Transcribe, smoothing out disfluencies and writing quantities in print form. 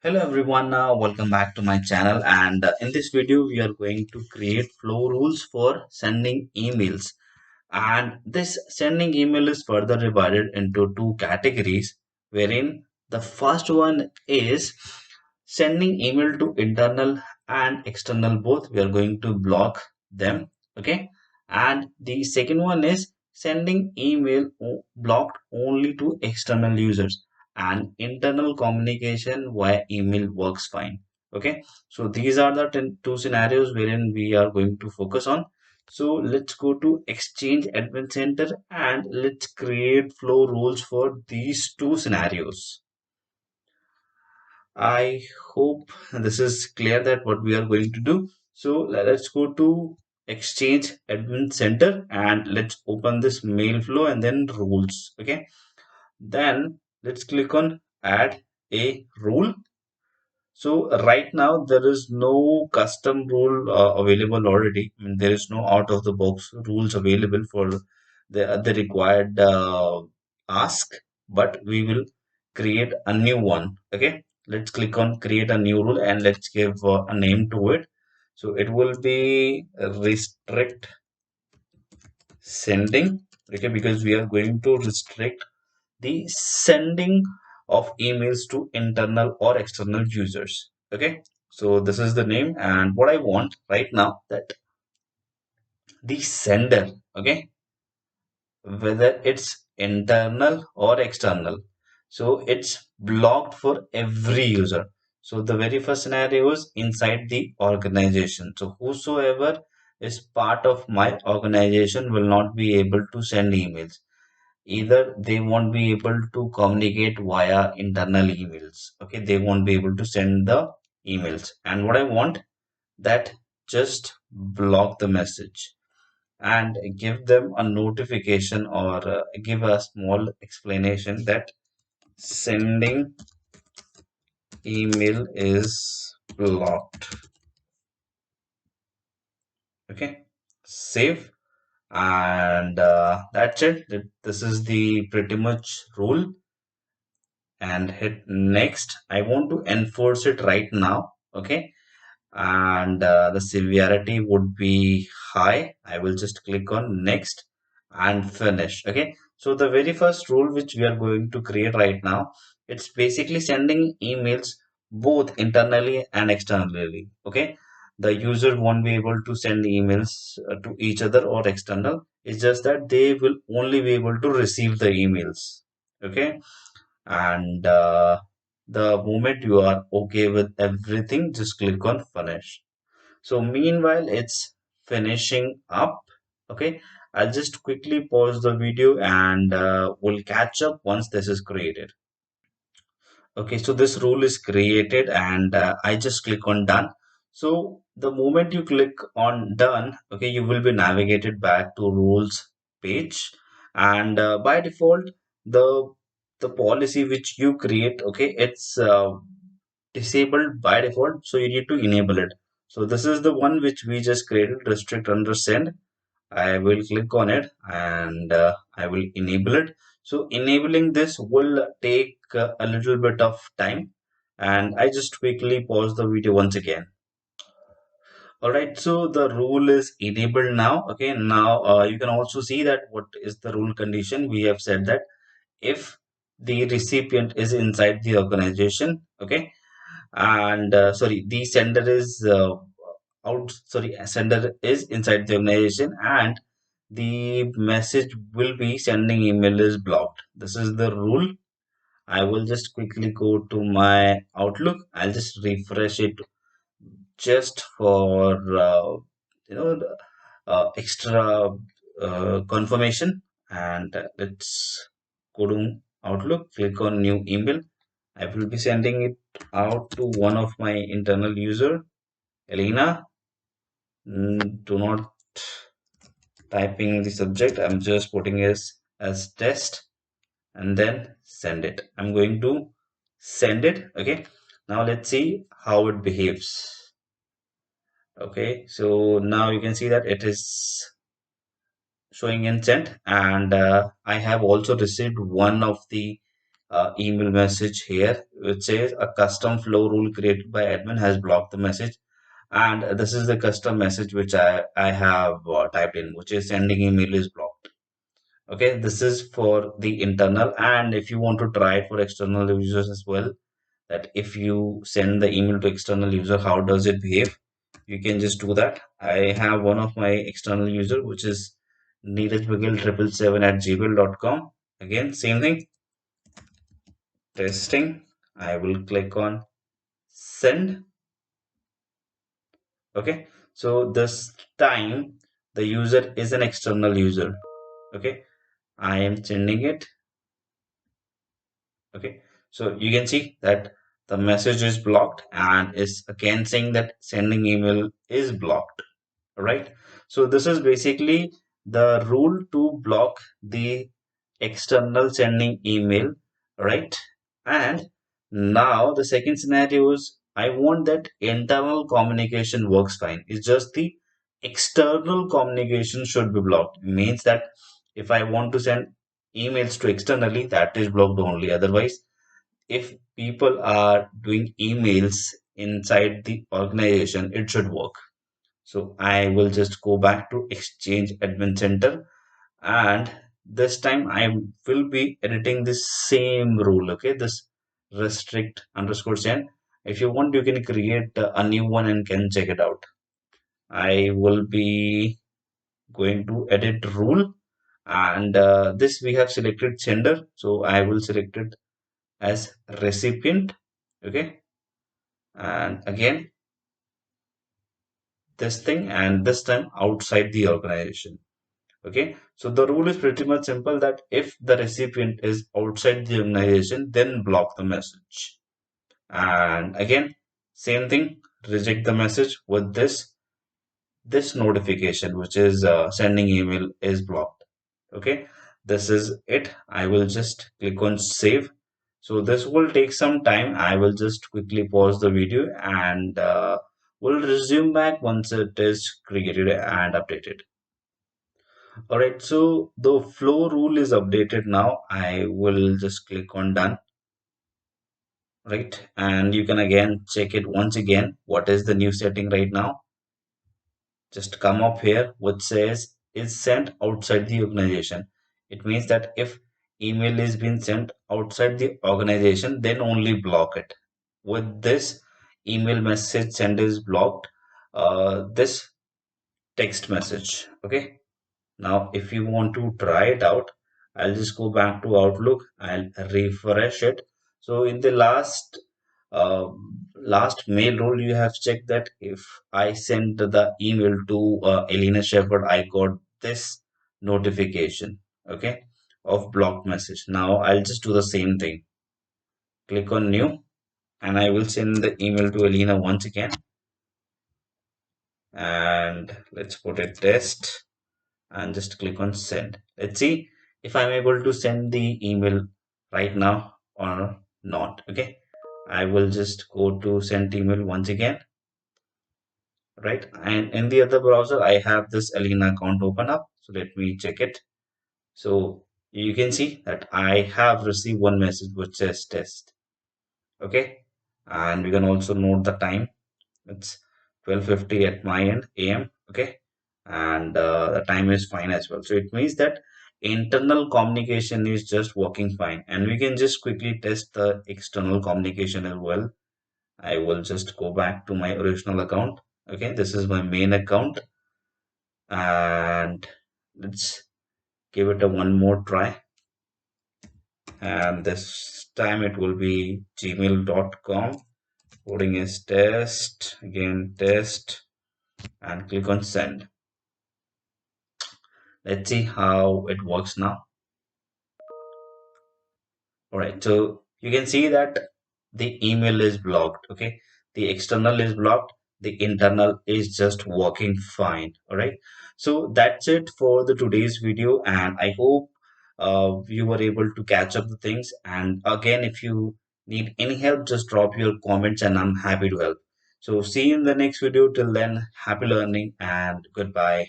Hello everyone, welcome back to my channel and in this video we are going to create flow rules for sending emails, and this sending email is further divided into two categories wherein the first one is sending email to internal and external both. We are going to block them, okay, and the second one is sending email blocked only to external users, and internal communication via email works fine. Okay, so these are the two scenarios wherein we are going to focus on. So let's go to Exchange Admin Center and let's create flow rules for these two scenarios. I hope this is clear that what we are going to do. So let's go to Exchange Admin Center and let's open this mail flow and then rules. Okay, then let's click on add a rule. So right now there is no custom rule available already. I mean, there is no out of the box rules available for the required ask, but we will create a new one. Okay, let's click on create a new rule and let's give a name to it. So it will be restrict sending. Okay, because we are going to restrict the sending of emails to internal or external users. Okay, so this is the name, and what I want right now that the sender, okay, whether it's internal or external, so it's blocked for every user. So the very first scenario is inside the organization, so whosoever is part of my organization will not be able to send emails. Either they won't be able to communicate via internal emails. Okay, they won't be able to send the emails. And what I want that just block the message and give them a notification or give a small explanation that sending email is blocked. Okay, save, and that's it. This is the pretty much rule, and hit next. I want to enforce it right now. Okay, and the severity would be high. I will just click on next and finish. Okay, so the very first rule which we are going to create right now, it's basically sending emails both internally and externally. Okay, the user won't be able to send emails to each other or external. It's just that they will only be able to receive the emails. Okay, and the moment you are okay with everything, just click on finish. So meanwhile it's finishing up. Okay, I'll just quickly pause the video and we'll catch up once this is created. Okay, so this rule is created and I just click on done. So the moment you click on done, okay, you will be navigated back to rules page, and by default the the policy which you create, okay, it's disabled by default, so you need to enable it. So this is the one which we just created, restrict under send. I will click on it and I will enable it. So enabling this will take a little bit of time, and I just quickly pause the video once again. All right, so the rule is enabled now. Okay, now you can also see that what is the rule condition. We have said that if the recipient is inside the organization, okay, and sorry, the sender is sender is inside the organization, and the message will be sending email is blocked. This is the rule. I will just quickly go to my Outlook. I'll just refresh it just for extra confirmation, and let's go to Outlook, click on new email. I will be sending it out to one of my internal user, Elena. Do not typing the subject. I'm just putting as test and then send it. I'm going to send it. Okay. Now let's see how it behaves. Okay. So now you can see that it is showing in sent, and I have also received one of the email message here which says a custom flow rule created by admin has blocked the message. And this is the custom message which I have typed in, which is sending email is blocked. Okay, this is for the internal, and if you want to try it for external users as well, that if you send the email to external user, how does it behave? You can just do that. I have one of my external user, which is neerajbagel777 at gmail.com. Again, same thing, testing. I will click on send. Okay, so this time the user is an external user. Okay, I am sending it. Okay, so you can see that the message is blocked and is again saying that sending email is blocked. Right, so this is basically the rule to block the external sending email, right? And now the second scenario is I want that internal communication works fine. It's just the external communication should be blocked. It means that if I want to send emails to externally, that is blocked only. Otherwise, if people are doing emails inside the organization, it should work. So I will just go back to Exchange Admin Center, and this time I will be editing this same rule. Okay, this restrict underscore send. If you want, you can create a new one and can check it out. I will be going to edit rule, and this we have selected sender, so I will select it as recipient. Okay, and again this thing, and this time outside the organization. Okay, so the rule is pretty much simple that if the recipient is outside the organization, then block the message. And again, same thing, reject the message with this notification, which is sending email is blocked. Okay, this is it. I will just click on save. So this will take some time. I will just quickly pause the video and we'll resume back once it is created and updated. All right, so the flow rule is updated now. I will just click on done, right? And you can again check it once again. What is the new setting right now? Just come up here, which says is sent outside the organization. It means that if email is being sent outside the organization, then only block it. With this email message send is blocked, this text message. Okay. Now, if you want to try it out, I'll just go back to Outlook. I'll refresh it. So in the uh, last mail rule, you have checked that if I send the email to Elena Shepherd, I got this notification, okay, of blocked message. Now I'll just do the same thing. Click on new, and I will send the email to Elena once again. And let's put it test, and just click on send. Let's see if I'm able to send the email right now or not. Okay, I will just go to send email once again, right? And in the other browser, I have this Alina account open up. So let me check it. So you can see that I have received one message which says test. Okay, and we can also note the time. It's 12:50 at my end AM. Okay, and the time is fine as well. So it means that internal communication is just working fine, and we can just quickly test the external communication as well. I will just go back to my original account. Okay, this is my main account, and let's give it a one more try. And this time it will be gmail.com. Coding is test, again test, and click on send. Let's see how it works now. All right, so you can see that the email is blocked. Okay, the external is blocked, the internal is just working fine. All right, so that's it for the today's video, and I hope you were able to catch up the things. And again, if you need any help, just drop your comments and I'm happy to help. So see you in the next video. Till then, happy learning and goodbye.